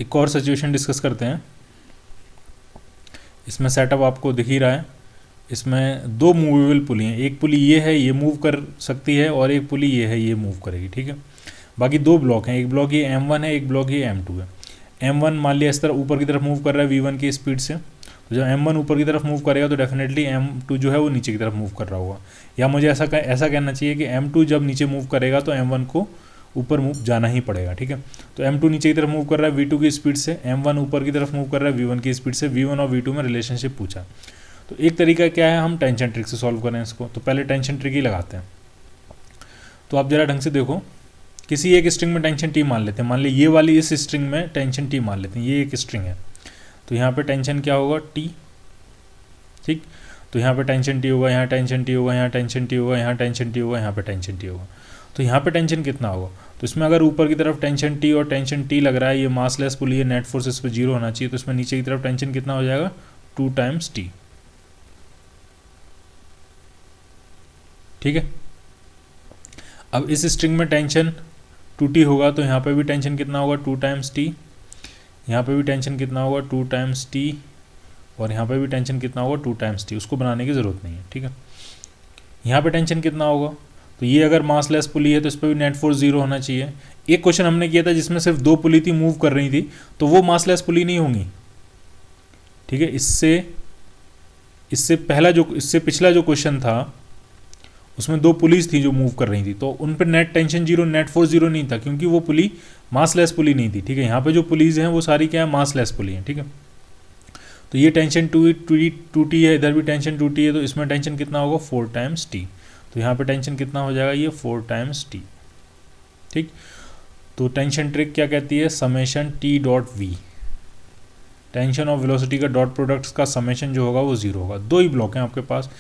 एक और situation discuss करते हैं। इसमें सेटअप आपको दिख ही रहा है। इसमें दो मूवेबल पुली हैं, एक पुली ये है, ये मूव कर सकती है, और एक पुली ये है, ये मूव करेगी, ठीक है। बाकी दो ब्लॉक हैं, एक ब्लॉक ये M1 है, एक ब्लॉक ये M2 है। M1 मान लिया इस तरह ऊपर की तरफ मूव कर रहा है V1 की स्पीड से, तो जब M1 ऊपर की तरफ मूव करेगा तो डेफिनेटली M2 जो है वो नीचे की तरफ मूव कर रहा होगा। या मुझे ऐसा कहना चाहिए कि M2 जब नीचे मूव करेगा तो M1 को ऊपर मूव जाना ही पड़ेगा, ठीक है। तो M2 नीचे की तरफ मूव कर रहा है V2 की स्पीड से, M1 ऊपर की तरफ मूव कर रहा है V1 की स्पीड से। V1 और V2 में रिलेशनशिप पूछा, तो एक तरीका क्या है, हम टेंशन ट्रिक से सॉल्व करें इसको। तो पहले टेंशन ट्रिक ही लगाते हैं। तो आप जरा ढंग से देखो, किसी एक स्ट्रिंग में टेंशन टी मान लेते हैं। मान ली ये वाली इस स्ट्रिंग में टेंशन टी मान लेते हैं, ये एक स्ट्रिंग है, तो यहाँ पे टेंशन क्या होगा, टी, ठीक। तो यहाँ पे टेंशन टी होगा, यहाँ टेंशन टी होगा, यहाँ टेंशन टी होगा, यहाँ टेंशन टी होगा, यहाँ पे टेंशन टी होगा। तो यहाँ पे टेंशन कितना होगा, तो इसमें अगर ऊपर की तरफ टेंशन टी और टेंशन टी लग रहा है, ये मासलेस पुली है, नेट फोर्स इस पर 0 होना चाहिए, तो इसमें नीचे की तरफ टेंशन कितना हो जाएगा, 2 टाइम्स टी, ठीक है। अब इस स्ट्रिंग में टेंशन 2t होगा, तो यहाँ पे भी टेंशन कितना होगा, 2 टाइम्स टी, यहाँ पे भी टेंशन कितना होगा, 2 टाइम्स टी, और यहाँ पे भी टेंशन कितना होगा, 2 टाइम्स टी। उसको बनाने की ज़रूरत नहीं है, ठीक है। यहाँ पे टेंशन कितना होगा, तो ये अगर मासलेस पुली है तो इस पर भी नेट फोर्स 0 होना चाहिए। एक क्वेश्चन हमने किया था जिसमें सिर्फ 2 पुली थी, मूव कर रही थी, तो वो मासलेस पुली नहीं होंगी, ठीक है। इससे पिछला जो क्वेश्चन था उसमें 2 पुलिस थी जो मूव कर रही थी, तो उन पर नेट टेंशन 0, नेट फोर्स 0 नहीं था, क्योंकि वो पुली मासलेस पुली नहीं थी, ठीक है। यहाँ पे जो पुलीज हैं वो सारी क्या है, मासलेस पुली हैं, ठीक है। तो ये टेंशन 2t है, इधर भी टेंशन 2t है, तो इसमें टेंशन कितना होगा, 4 टाइम्स टी। तो यहाँ पे टेंशन कितना हो जाएगा, ये 4 टाइम्स टी, ठीक। तो टेंशन ट्रिक क्या कहती है, summation T dot V, tension और वेलोसिटी का डॉट प्रोडक्ट्स का समेशन जो होगा वो 0 होगा। दो ही ब्लॉक हैं आपके पास,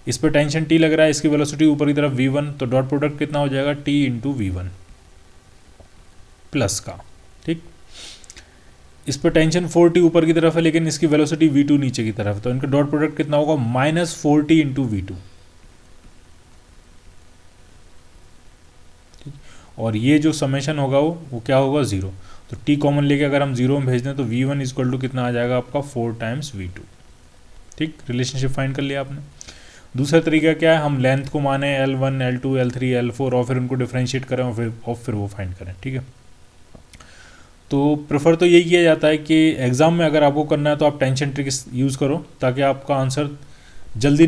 इस पर टेंशन टी लग रहा है, इसकी वेलोसिटी ऊपर की तरफ v1, तो डॉट प्रोडक्ट कितना हो जाएगा, t इंटू V1 प्लस का, ठीक। इस पर टेंशन 4t ऊपर की तरफ है, लेकिन इसकी वेलोसिटी v2 नीचे की तरफ है, तो इनका डॉट प्रोडक्ट कितना होगा, -4t इंटू V2, और ये जो समेशन होगा वो क्या होगा, 0। तो t कॉमन लेके अगर हम 0 में भेज दें तो V1 इक्वल टू कितना आ जाएगा आपका, 4 टाइम्स V2, ठीक। रिलेशनशिप फाइंड कर लिया आपने। दूसरा तरीका क्या है, हम लेंथ को माने L1, L2, L3, L4 और फिर उनको डिफ्रेंशिएट करें और फिर वो फाइंड करें, ठीक है। तो प्रेफर तो यही किया जाता है कि एग्ज़ाम में अगर आपको करना है तो आप टेंशन ट्रिक यूज़ करो, ताकि आपका आंसर जल्दी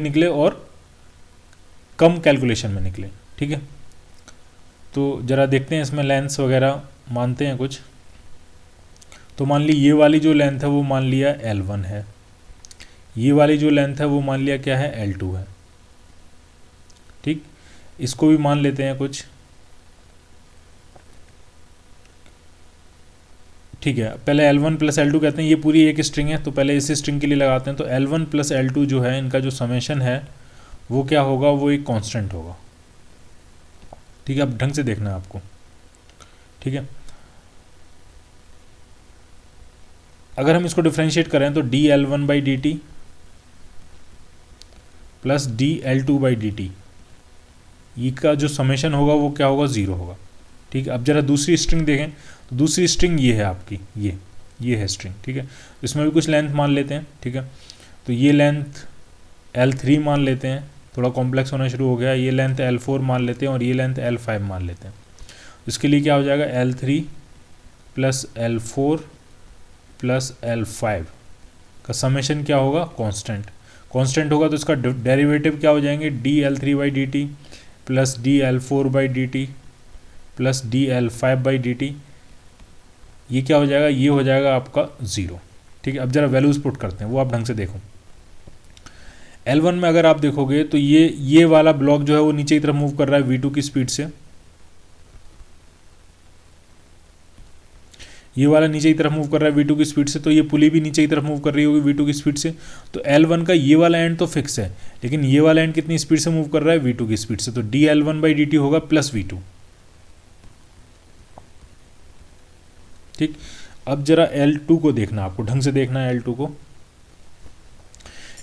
निकले और कम कैलकुलेशन में निकले, ठीक है। तो ज़रा देखते हैं इसमें लेंथ्स वगैरह मानते हैं कुछ। तो मान ली ये वाली जो लेंथ है वो मान लिया L1 है, ये वाली जो लेंथ है वो मान लिया क्या है, L2 है, ठीक। इसको भी मान लेते हैं कुछ, ठीक है। पहले L1 प्लस L2 कहते हैं, ये पूरी एक स्ट्रिंग है, तो पहले इस स्ट्रिंग के लिए लगाते हैं। तो L1 प्लस L2 जो है, इनका जो समेशन है वो क्या होगा, वो एक कांस्टेंट होगा, ठीक है। अब ढंग से देखना है आपको, ठीक है। अगर हम इसको डिफ्रेंशिएट करें तो dL1 by D T plus dL2 by D T, ये का जो समेशन होगा वो क्या होगा, 0 होगा, ठीक है। अब जरा दूसरी स्ट्रिंग देखें, तो दूसरी स्ट्रिंग ये है आपकी, ये है स्ट्रिंग, ठीक है। इसमें भी कुछ लेंथ मान लेते हैं, ठीक है। तो ये लेंथ L3 मान लेते हैं, थोड़ा कॉम्प्लेक्स होना शुरू हो गया। ये लेंथ L4 मान लेते हैं और ये लेंथ L5 मान लेते हैं। इसके लिए क्या हो जाएगा, L3 plus L4 plus L5 का समेशन क्या होगा, कांस्टेंट होगा, तो इसका डेरिवेटिव क्या हो जाएंगे, dL3 by D T plus dL4 by D T plus dL5 by D T, ये क्या हो जाएगा, ये हो जाएगा आपका 0, ठीक है। अब जरा वैल्यूज पुट करते हैं, वो आप ढंग से देखो। L1 में अगर आप देखोगे तो ये वाला ब्लॉक जो है वो नीचे की तरफ मूव कर रहा है V2 की स्पीड से, ये वाला नीचे की तरफ मूव कर रहा है V2 की स्पीड से, तो ये पुली भी नीचे की तरफ मूव कर रही होगी V2 की स्पीड से। तो L1 का ये वाला एंड तो फिक्स है, लेकिन ये वाला एंड कितनी स्पीड से मूव कर रहा है, V2 की स्पीड से, तो dL1 बाई डी टी होगा प्लस V2, ठीक। अब जरा L2 को देखना, आपको ढंग से देखना है L2 को।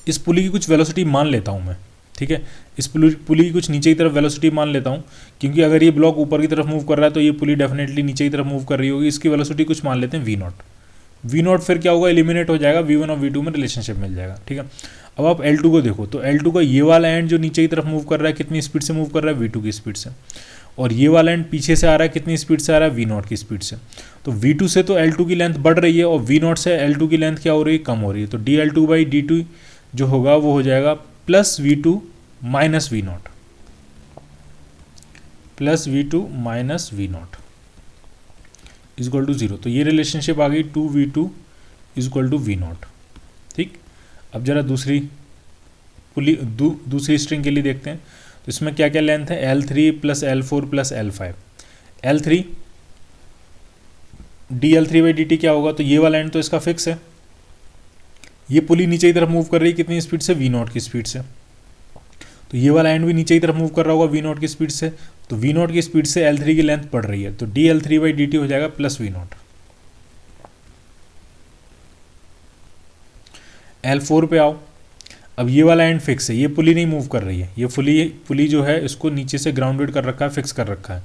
इस पुली की कुछ वेलोसिटी मान लेता हूं मैं, ठीक है। इस पुली की कुछ नीचे की तरफ वेलोसिटी मान लेता हूँ, क्योंकि अगर ये ब्लॉक ऊपर की तरफ मूव कर रहा है तो ये पुली डेफिनेटली नीचे की तरफ मूव कर रही होगी। इसकी वेलोसिटी कुछ मान लेते हैं वी नॉट। वी नॉट फिर क्या होगा, एलिमिनेट हो जाएगा, V1 और V2 में रिलेशनशिप मिल जाएगा, ठीक है। अब आप L2 को देखो, तो L2 का ये वाला एंड जो नीचे की तरफ मूव कर रहा है कितनी स्पीड से मूव कर रहा है, V2 की स्पीड से, और ये वाला एंड पीछे से आ रहा है कितनी स्पीड से आ रहा है, V0 की स्पीड से। तो V2 से तो L2 की लेंथ बढ़ रही है और V0 से L2 की लेंथ क्या हो रही है, कम हो रही है। तो dL2/dt जो होगा वो हो जाएगा plus V2 minus V0, plus V2 minus V0 is equal to 0। तो ये रिलेशनशिप आ गई 2V2 is equal to V0, ठीक। अब जरा दूसरी पुली दूसरी स्ट्रिंग के लिए देखते हैं। तो इसमें क्या क्या लेंथ है, L3 plus L4 plus L5। L3 dL3/dt क्या होगा, तो ये वाला एंड तो इसका फिक्स है, ये पुली नीचे की तरफ मूव कर रही है कितनी स्पीड से, V0 की स्पीड से। तो ये वाला एंड भी नीचे की तरफ मूव कर रहा होगा V0 की स्पीड से। तो V0 की स्पीड से L3 की लेंथ बढ़ रही है, तो dL3/dt हो जाएगा प्लस V0। L4 पे आओ, अब ये वाला एंड फिक्स है, ये पुली नहीं मूव कर रही है, ये पुली जो है इसको नीचे से ग्राउंडेड कर रखा है, फिक्स कर रखा है।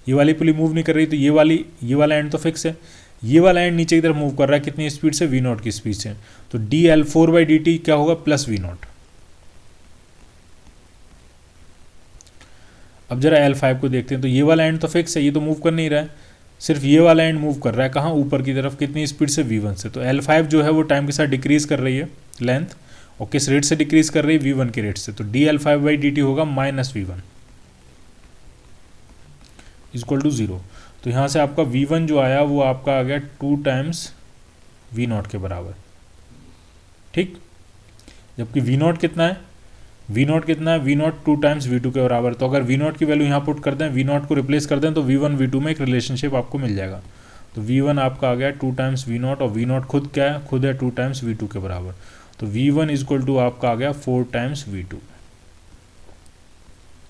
ये वाली पुली मूव नहीं कर रही, तो ये वाला एंड तो फिक्स है। ये वाला एंड नीचे की तरफ मूव कर रहा है कितनी स्पीड से, V0 की स्पीड से। तो dL4/dt क्या होगा, प्लस V0। अब जरा L5 को देखते हैं। तो ये वाला एंड तो फिक्स है, ये तो मूव कर नहीं रहा है, सिर्फ ये वाला एंड मूव कर रहा है, कहाँ, ऊपर की तरफ, कितनी स्पीड से, V1 से। तो L5 जो है वो टाइम के साथ डिक्रीज कर रही है लेंथ, और किस रेट से डिक्रीज कर रही है, V1 के रेट से। तो dL5/dt होगा माइनस V1 इक्वल टू 0। तो यहाँ से आपका V1 जो आया वो आपका आ गया 2 टाइम्स V0 के बराबर, ठीक। जबकि V0 कितना है, V0 कितना है, V0 2 टाइम्स V2 के बराबर। तो अगर V0 की वैल्यू यहाँ पुट कर दें, V0 को रिप्लेस कर दें, तो V1 V2 में एक रिलेशनशिप आपको मिल जाएगा। तो V1 आपका आ गया 2 टाइम्स V0, और V0 खुद क्या है, खुद है 2 टाइम्स V2 के बराबर। तो V1 इक्वल टू आपका आ गया 4 टाइम्स V2,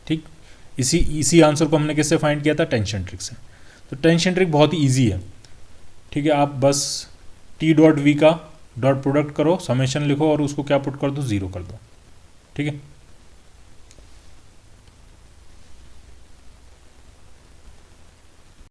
ठीक। इसी आंसर को हमने किससे फाइंड किया था, टेंशन ट्रिक से। तो टेंशन ट्रिक बहुत ही ईजी है, ठीक है। आप बस T.V का डॉट प्रोडक्ट करो, समेशन लिखो और उसको क्या पुट कर दो, 0 कर दो, ठीक है।